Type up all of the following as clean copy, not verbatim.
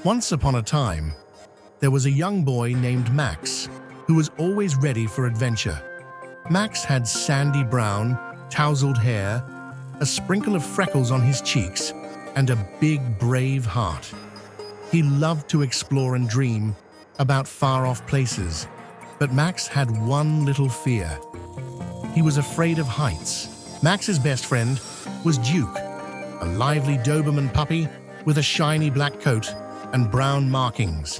Once upon a time, there was a young boy named Max who was always ready for adventure. Max had sandy brown, tousled hair, a sprinkle of freckles on his cheeks, and a big, brave heart. He loved to explore and dream about far-off places, but Max had one little fear. He was afraid of heights. Max's best friend was Duke, a lively Doberman puppy with a shiny black coat and brown markings.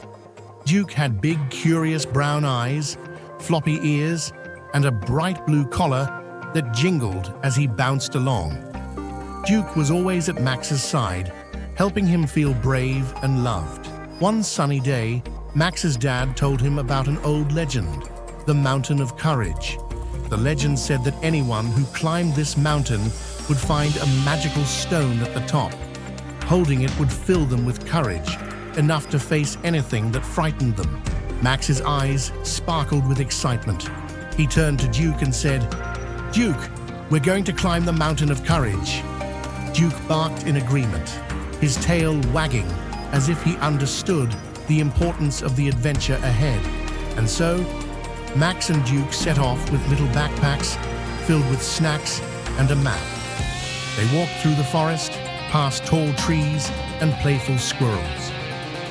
Duke had big, curious brown eyes, floppy ears, and a bright blue collar that jingled as he bounced along. Duke was always at Max's side, helping him feel brave and loved. One sunny day, Max's dad told him about an old legend, the Mountain of Courage. The legend said that anyone who climbed this mountain would find a magical stone at the top. Holding it would fill them with courage, enough to face anything that frightened them. Max's eyes sparkled with excitement. He turned to Duke and said, "Duke, we're going to climb the Mountain of Courage." Duke barked in agreement, his tail wagging as if he understood the importance of the adventure ahead. And so, Max and Duke set off with little backpacks filled with snacks and a map. They walked through the forest, past tall trees and playful squirrels.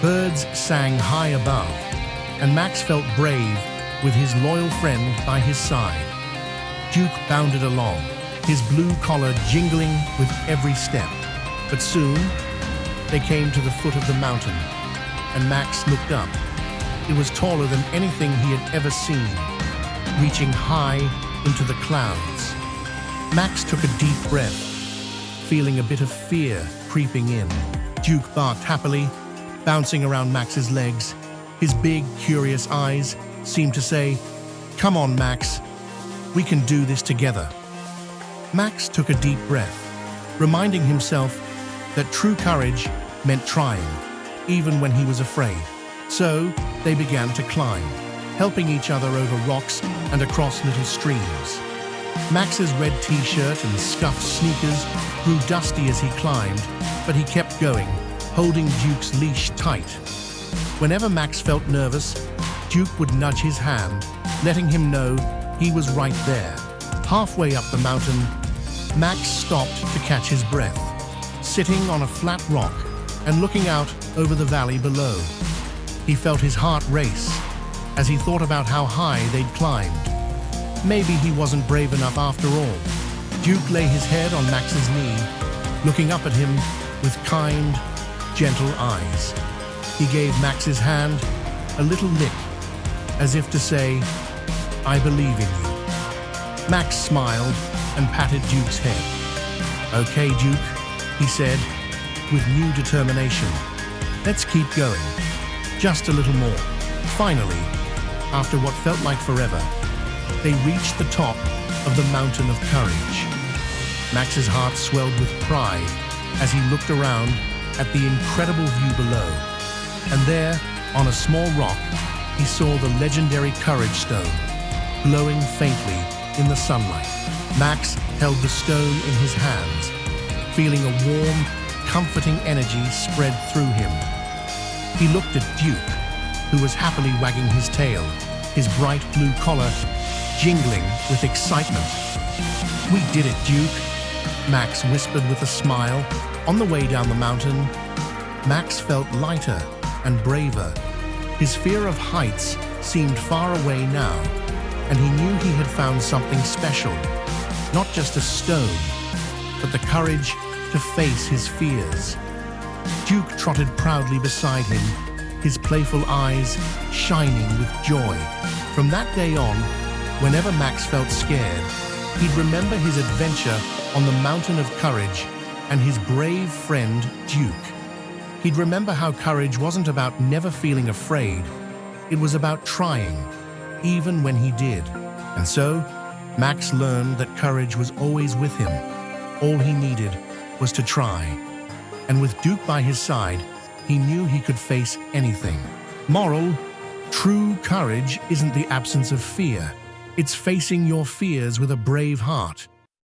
Birds sang high above, and Max felt brave with his loyal friend by his side. Duke bounded along, his blue collar jingling with every step. But soon, they came to the foot of the mountain, and Max looked up. It was taller than anything he had ever seen, reaching high into the clouds. Max took a deep breath, feeling a bit of fear creeping in. Duke barked happily, bouncing around Max's legs. His big, curious eyes seemed to say, "Come on, Max, we can do this together." Max took a deep breath, reminding himself that true courage meant trying, even when he was afraid. So they began to climb, helping each other over rocks and across little streams. Max's red t-shirt and scuffed sneakers grew dusty as he climbed, but he kept going, holding Duke's leash tight. Whenever Max felt nervous, Duke would nudge his hand, letting him know he was right there. Halfway up the mountain, Max stopped to catch his breath, sitting on a flat rock and looking out over the valley below. He felt his heart race as he thought about how high they'd climbed. Maybe he wasn't brave enough after all. Duke lay his head on Max's knee, looking up at him with kind, gentle eyes. He gave Max's hand a little lick, as if to say, "I believe in you." Max smiled and patted Duke's head. "Okay, Duke," he said, with new determination. "Let's keep going. Just a little more." Finally, after what felt like forever, they reached the top of the Mountain of Courage. Max's heart swelled with pride as he looked around at the incredible view below. And there, on a small rock, he saw the legendary Courage Stone, glowing faintly in the sunlight. Max held the stone in his hands, feeling a warm, comforting energy spread through him. He looked at Duke, who was happily wagging his tail, his bright blue collar jingling with excitement. "We did it, Duke," Max whispered with a smile. On the way down the mountain, Max felt lighter and braver. His fear of heights seemed far away now, and he knew he had found something special. Not just a stone, but the courage to face his fears. Duke trotted proudly beside him, his playful eyes shining with joy. From that day on, whenever Max felt scared, he'd remember his adventure on the Mountain of Courage and his brave friend, Duke. He'd remember how courage wasn't about never feeling afraid. It was about trying, even when he did. And so, Max learned that courage was always with him. All he needed was to try. And with Duke by his side, he knew he could face anything. Moral: true courage isn't the absence of fear. It's facing your fears with a brave heart.